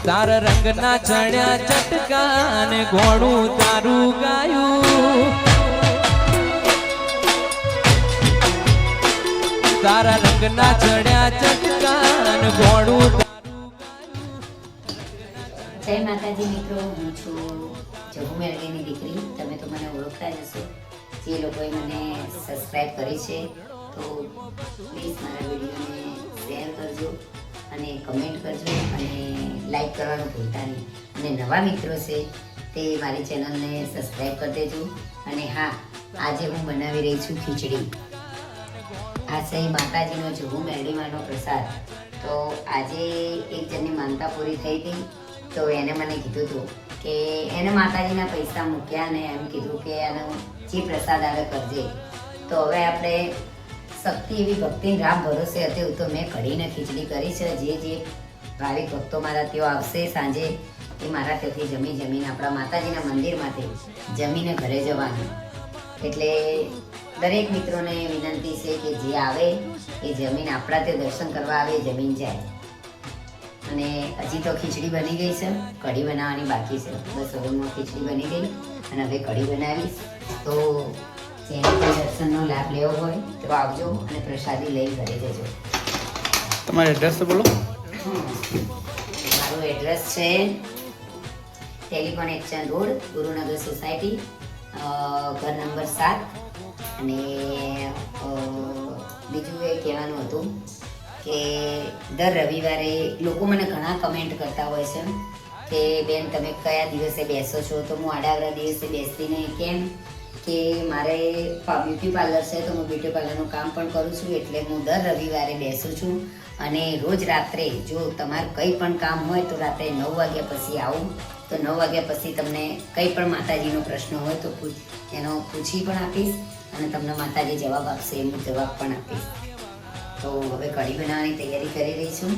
તારા રંગના ચણ્યા ચટકાને ઘોડું તારું ગાયું તારા રંગના ચણ્યા ચટકાને ઘોડું જય માતાજી મિત્રો, હું છું જગુ મેરડીની દીકરી. તમે તો મને ઓળખતા જ હશો. જે લોકોએ મને સબસ્ક્રાઈબ કરી છે તો પ્લીઝ મારા વિડીયોને શેર કરજો અને કમેન્ટ કરજો અને લાઈક કરવાનું ભૂલતા નહીં. અને નવા મિત્રો છે તે મારી ચેનલને સબસ્ક્રાઈબ કરી દેજો. અને હા, આજે હું બનાવી રહી છું ખીચડી. આ છે માતાજીનો જગુ મેરડીમાંનો પ્રસાદ. તો આજે એક જણની માનતા પૂરી થઈ હતી, તો એને મને કીધું હતું કે એને માતાજીના પૈસા મૂક્યા અને એમ કીધું કે આનો જે પ્રસાદ આવે કરજે. તો હવે આપણે શક્તિ એવી ભક્તિ રામ ભરોસે હતી તો મેં કઢીને ખીચડી કરી છે. જે ભાવિક ભક્તો મારા ત્યાં આવશે સાંજે એ મારા ત્યાંથી જમીને આપણા માતાજીના મંદિરમાંથી જમીને ઘરે જવાનું. એટલે દરેક મિત્રોને વિનંતી છે કે જે આવે એ જમીન આપણા તે દર્શન કરવા આવે જમીન જાય. અને હજી તો ખીચડી બની ગઈ છે, કઢી બનાવવાની બાકી છે. બસ હવે હું ખીચડી બની ગઈ અને હવે કઢી બનાવીશ. તો જેને કોઈ દર્શનનો લાભ લેવો હોય તો આવજો અને પ્રસાદી લઈ ઘરે જજો. તમારું એડ્રેસ તો બોલો. મારું એડ્રેસ છે ટેલિફોન એક્સચેન્જ રોડ, ગુરુનગર સોસાયટી, ઘર નંબર 7. અને બીજું એ કહેવાનું હતું કે દર રવિવારે લોકો મને ઘણા કમેન્ટ કરતા હોય છે કે બેન તમે કયા દિવસે બેસો છો? તો હું આડાવડા દિવસે બેસતી નહીં. કેમ કે મારે બ્યુટી પાર્લર છે તો હું બ્યુટી પાર્લરનું કામ પણ કરું છું. એટલે હું દર રવિવારે બેસું છું. અને રોજ રાત્રે જો તમારે કંઈ પણ કામ હોય તો રાત્રે 9 વાગ્યા પછી આવું. તો 9 વાગ્યા પછી તમને કંઈ પણ માતાજીનો પ્રશ્ન હોય તો એનો પૂછી પણ આપીશ અને તમને માતાજી જવાબ આપશે એનો જવાબ પણ આપીશ. તો હવે કઢી બનાવવાની તૈયારી કરી રહી છું.